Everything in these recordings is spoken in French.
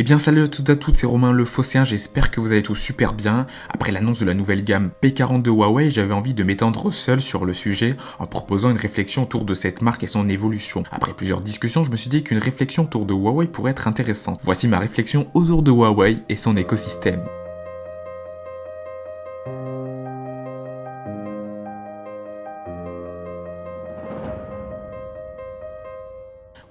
Eh bien salut à toutes et à toutes, c'est Romain le Phocéen, j'espère que vous allez tous super bien. Après l'annonce de la nouvelle gamme P40 de Huawei, j'avais envie de m'étendre seul sur le sujet en proposant une réflexion autour de cette marque et son évolution. Après plusieurs discussions, je me suis dit qu'une réflexion autour de Huawei pourrait être intéressante. Voici ma réflexion autour de Huawei et son écosystème.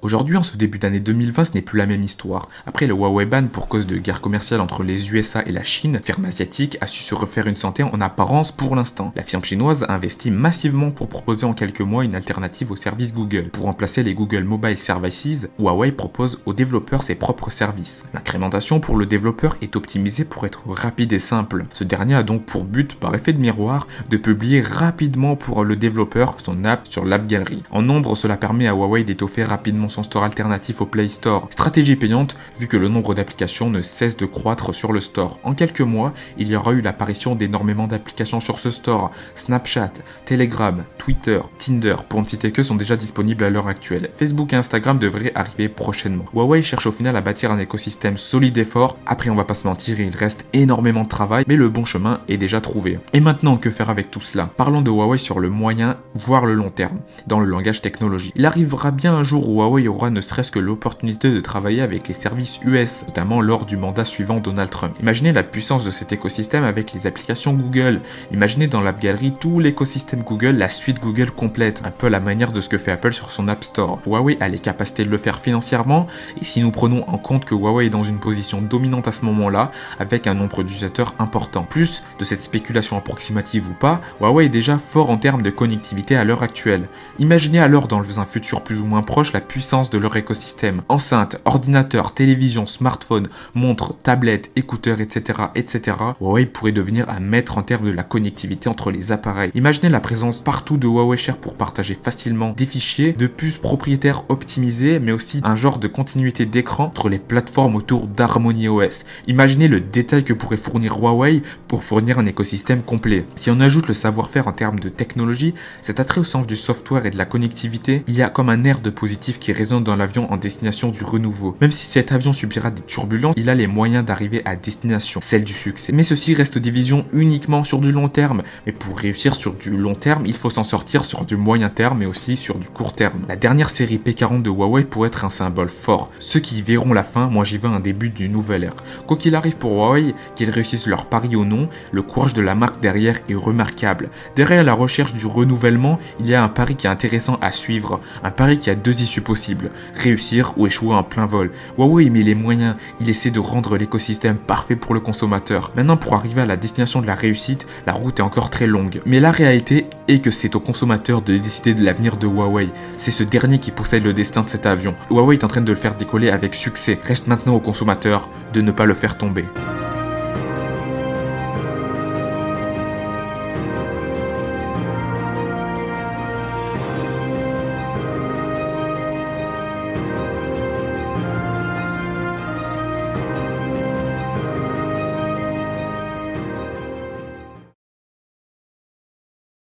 Aujourd'hui, en ce début d'année 2020, ce n'est plus la même histoire. Après le Huawei ban pour cause de guerre commerciale entre les USA et la Chine, firme asiatique a su se refaire une santé en apparence pour l'instant. La firme chinoise a investi massivement pour proposer en quelques mois une alternative au service Google. Pour remplacer les Google Mobile Services, Huawei propose aux développeurs ses propres services. L'incrémentation pour le développeur est optimisée pour être rapide et simple. Ce dernier a donc pour but, par effet de miroir, de publier rapidement pour le développeur son app sur l'App Gallery. En nombre, cela permet à Huawei d'étoffer rapidement son store alternatif au Play Store. Stratégie payante vu que le nombre d'applications ne cesse de croître sur le store. En quelques mois, il y aura eu l'apparition d'énormément d'applications sur ce store. Snapchat, Telegram, Twitter, Tinder, pour ne citer que, sont déjà disponibles à l'heure actuelle. Facebook et Instagram devraient arriver prochainement. Huawei cherche au final à bâtir un écosystème solide et fort. Après, on va pas se mentir, il reste énormément de travail, mais le bon chemin est déjà trouvé. Et maintenant, que faire avec tout cela? Parlons de Huawei sur le moyen, voire le long terme, dans le langage technologique. Il arrivera bien un jour où Huawei aura ne serait-ce que l'opportunité de travailler avec les services US, notamment lors du mandat suivant Donald Trump. Imaginez la puissance de cet écosystème avec les applications Google. Imaginez dans l'App Gallery tout l'écosystème Google, la suite Google complète, un peu à la manière de ce que fait Apple sur son App Store. Huawei a les capacités de le faire financièrement, et si nous prenons en compte que Huawei est dans une position dominante à ce moment-là, avec un nombre d'utilisateurs important. Plus de cette spéculation approximative ou pas, Huawei est déjà fort en termes de connectivité à l'heure actuelle. Imaginez alors dans un futur plus ou moins proche la puissance de leur écosystème. Enceintes, ordinateurs, télévision, smartphone, montres, tablettes, écouteurs, etc. Huawei pourrait devenir un maître en termes de la connectivité entre les appareils. Imaginez la présence partout de Huawei Share pour partager facilement des fichiers, de puces propriétaires optimisées, mais aussi un genre de continuité d'écran entre les plateformes autour d'Harmony OS. Imaginez le détail que pourrait fournir Huawei pour fournir un écosystème complet. Si on ajoute le savoir-faire en termes de technologie, cet attrait au sens du software et de la connectivité, il y a comme un air de positif qui résonne dans l'avion en destination du renouveau. Même si cet avion subira des turbulences, il a les moyens d'arriver à destination, celle du succès. Mais ceci reste des visions uniquement sur du long terme. Mais pour réussir sur du long terme, il faut s'en sortir sur du moyen terme et aussi sur du court terme. La dernière série P40 de Huawei pourrait être un symbole fort. Ceux qui y verront la fin, moi j'y vois un début d'une nouvelle ère. Quoi qu'il arrive pour Huawei, qu'ils réussissent leur pari ou non, le courage de la marque derrière est remarquable. Derrière la recherche du renouvellement, il y a un pari qui est intéressant à suivre. Un pari qui a deux issues possibles. Réussir ou échouer en plein vol. Huawei met les moyens, il essaie de rendre l'écosystème parfait pour le consommateur. Maintenant, pour arriver à la destination de la réussite, la route est encore très longue. Mais la réalité est que c'est au consommateur de décider de l'avenir de Huawei. C'est ce dernier qui possède le destin de cet avion. Huawei est en train de le faire décoller avec succès. Reste maintenant au consommateur de ne pas le faire tomber.